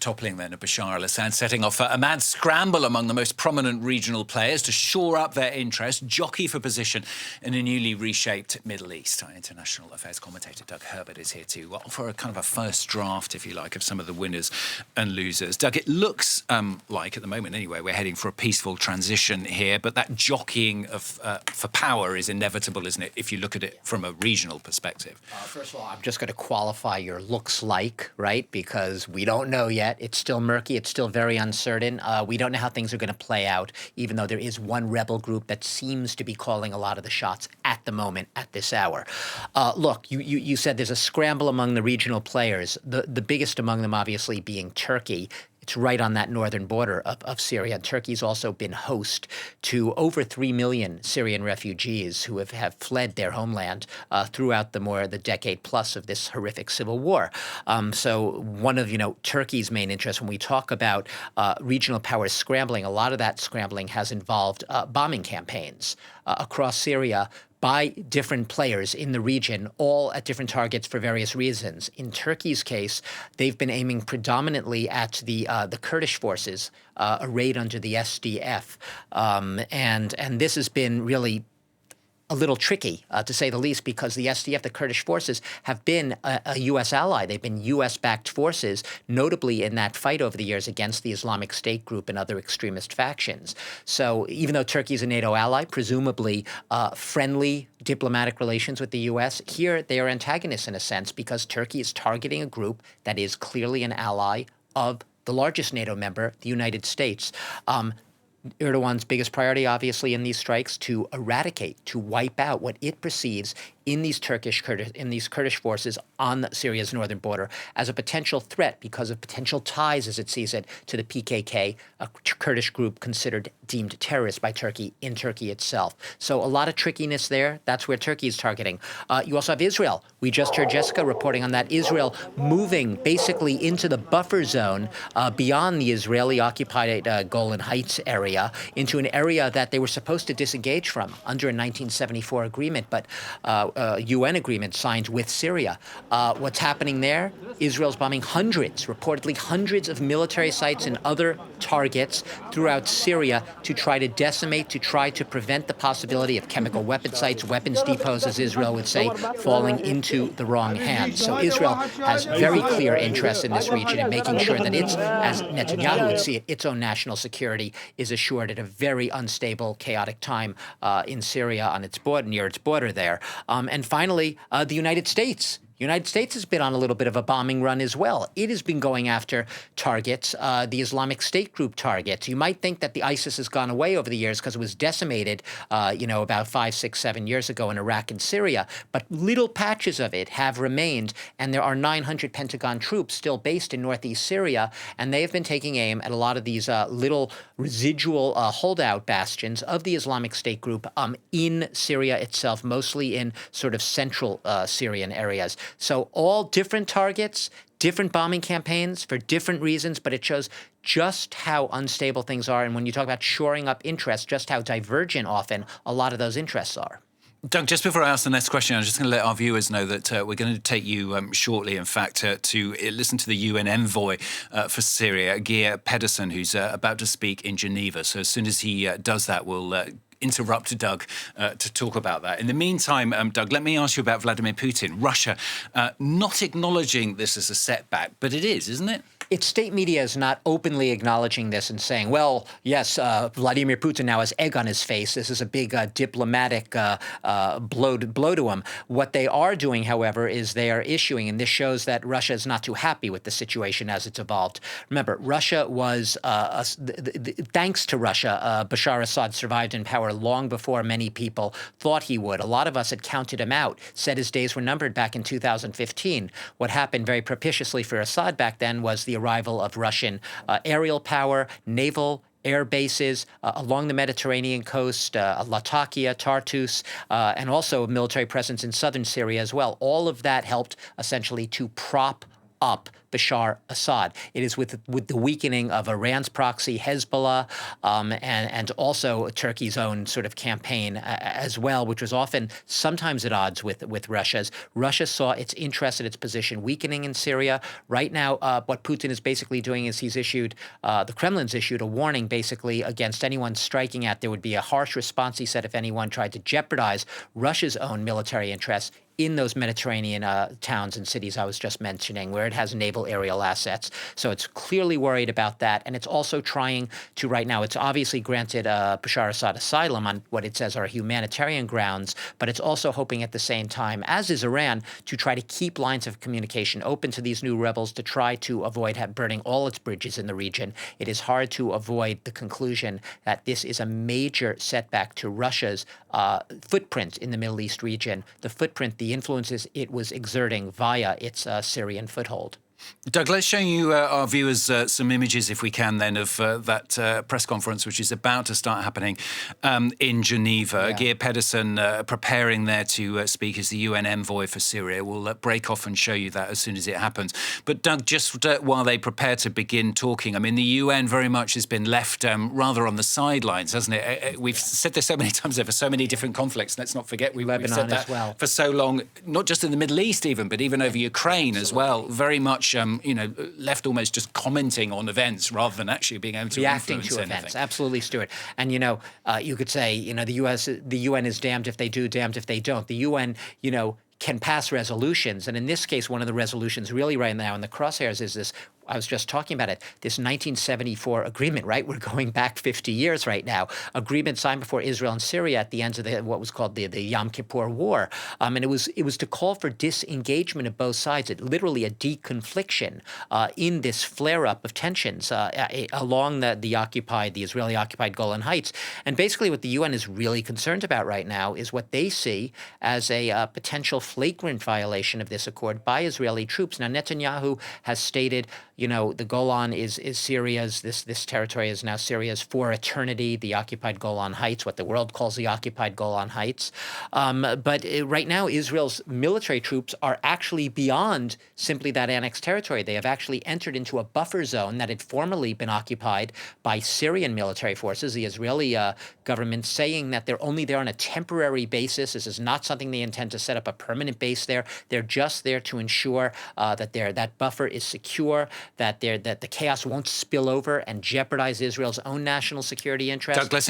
toppling then of Bashar al-Assad, setting off a mad scramble among the most prominent regional players to shore up their interest, jockey for position in a newly reshaped Middle East. Our International Affairs Commentator Doug Herbert is here to offer a kind of a first draft, if you like, of some of the winners and losers. Doug, it looks like, at the moment anyway, we're heading for a peaceful transition here, but that jockeying for power is inevitable, isn't it, if you look at it from a regional perspective? First of all, I'm just going to qualify your looks like, right? Because we don't know yet. It's still murky. It's still very uncertain. We don't know how things are going to play out, even though there is one rebel group that seems to be calling a lot of the shots at the moment, at this hour. Look, you said there's a scramble among the regional players, the biggest among them obviously being Turkey. It's right on that northern border of Syria. And Turkey's also been host to over 3 million Syrian refugees who have fled their homeland throughout the decade plus of this horrific civil war. So one of Turkey's main interests, when we talk about regional powers scrambling, a lot of that scrambling has involved bombing campaigns across Syria by different players in the region, all at different targets for various reasons. In Turkey's case, they've been aiming predominantly at the Kurdish forces arrayed under the SDF, and this has been really a little tricky, to say the least, because the SDF, the Kurdish forces, have been a U.S. ally. They've been U.S.-backed forces, notably in that fight over the years against the Islamic State group and other extremist factions. So even though Turkey is a NATO ally, presumably friendly diplomatic relations with the U.S., here they are antagonists in a sense because Turkey is targeting a group that is clearly an ally of the largest NATO member, the United States. Erdogan's biggest priority, obviously, in these strikes, to eradicate, to wipe out what it perceives in these Kurdish forces on Syria's northern border as a potential threat because of potential ties, as it sees it, to the PKK, a Kurdish group considered deemed terrorist by Turkey in Turkey itself. So a lot of trickiness there. That's where Turkey is targeting. You also have Israel. We just heard Jessica reporting on that. Israel moving basically into the buffer zone beyond the Israeli-occupied Golan Heights area into an area that they were supposed to disengage from under a 1974 agreement, but UN agreement signed with Syria. What's happening there? Israel's bombing reportedly hundreds of military sites and other targets throughout Syria to try to decimate, to try to prevent the possibility of chemical weapon sites, weapons depots, as Israel would say, falling into the wrong hands. So Israel has very clear interests in this region in making sure that its, as Netanyahu would see it, its own national security is assured at a very unstable, chaotic time in Syria on its border, near its border there. And finally, the United States. The United States has been on a little bit of a bombing run as well. It has been going after targets, the Islamic State group targets. You might think that the ISIS has gone away over the years because it was decimated, about 5, 6, 7 years ago in Iraq and Syria. But little patches of it have remained, and there are 900 Pentagon troops still based in northeast Syria, and they have been taking aim at a lot of these little residual holdout bastions of the Islamic State group in Syria itself, mostly in sort of central Syrian areas. So all different targets, different bombing campaigns for different reasons, but it shows just how unstable things are. And when you talk about shoring up interests, just how divergent often a lot of those interests are. Doug, just before I ask the next question, I'm just going to let our viewers know that we're going to take you shortly, in fact, to listen to the UN envoy for Syria, Geir Pedersen, who's about to speak in Geneva. So as soon as he does that, we'll interrupt Doug to talk about that. In the meantime, Doug, let me ask you about Vladimir Putin. Russia not acknowledging this as a setback, but it is, isn't it? Its state media is not openly acknowledging this and saying, well, yes, Vladimir Putin now has egg on his face. This is a big diplomatic blow to him. What they are doing, however, is they are issuing, and this shows that Russia is not too happy with the situation as it's evolved. Remember, Russia was, thanks to Russia, Bashar al-Assad survived in power long before many people thought he would. A lot of us had counted him out, said his days were numbered back in 2015. What happened very propitiously for Assad back then was the arrival of Russian aerial power, naval air bases along the Mediterranean coast, Latakia, Tartus, and also a military presence in southern Syria as well. All of that helped essentially to prop up Bashar Assad. It is with the weakening of Iran's proxy, Hezbollah, and also Turkey's own sort of campaign as well, which was often sometimes at odds with Russia's. Russia saw its interest and its position weakening in Syria. Right now, what Putin is basically doing is he's issued, the Kremlin's issued a warning basically against anyone striking at. There would be a harsh response, he said, if anyone tried to jeopardize Russia's own military interests in those Mediterranean towns and cities I was just mentioning, where it has naval aerial assets. So it's clearly worried about that. And it's also trying to, right now, it's obviously granted Bashar Assad asylum on what it says are humanitarian grounds, but it's also hoping at the same time, as is Iran, to try to keep lines of communication open to these new rebels to try to avoid burning all its bridges in the region. It is hard to avoid the conclusion that this is a major setback to Russia's footprint in the Middle East region, the influences it was exerting via its Syrian foothold. Doug, let's show you our viewers some images, if we can, then, of that press conference, which is about to start happening in Geneva. Yeah. Geir Pedersen preparing there to speak as the UN envoy for Syria. We'll break off and show you that as soon as it happens. But, Doug, just while they prepare to begin talking, I mean, the UN very much has been left rather on the sidelines, hasn't it? We've said this so many times over so many different conflicts. Let's not forget we've said that for so long, not just in the Middle East even, but even over Ukraine as well. Very much left almost just commenting on events rather than actually being able to reacting influence to anything. events. Absolutely, Stuart. And you could say the UN is damned if they do, damned if they don't. The UN can pass resolutions, and in this case, one of the resolutions really right now in the crosshairs is this. I was just talking about it, this 1974 agreement, right? We're going back 50 years right now. Agreement signed before Israel and Syria at the end of what was called the Yom Kippur War. And it was to call for disengagement of both sides, literally a deconfliction in this flare-up of tensions along the Israeli-occupied Golan Heights. And basically what the UN is really concerned about right now is what they see as a potential flagrant violation of this accord by Israeli troops. Now, Netanyahu has stated, the Golan is Syria's, this territory is now Syria's for eternity, the occupied Golan Heights, what the world calls the occupied Golan Heights. But right now, Israel's military troops are actually beyond simply that annexed territory. They have actually entered into a buffer zone that had formerly been occupied by Syrian military forces. The Israeli government saying that they're only there on a temporary basis. This is not something they intend to set up a permanent base there. They're just there to ensure that buffer is secure, that the chaos won't spill over and jeopardize Israel's own national security interests. Doug, let's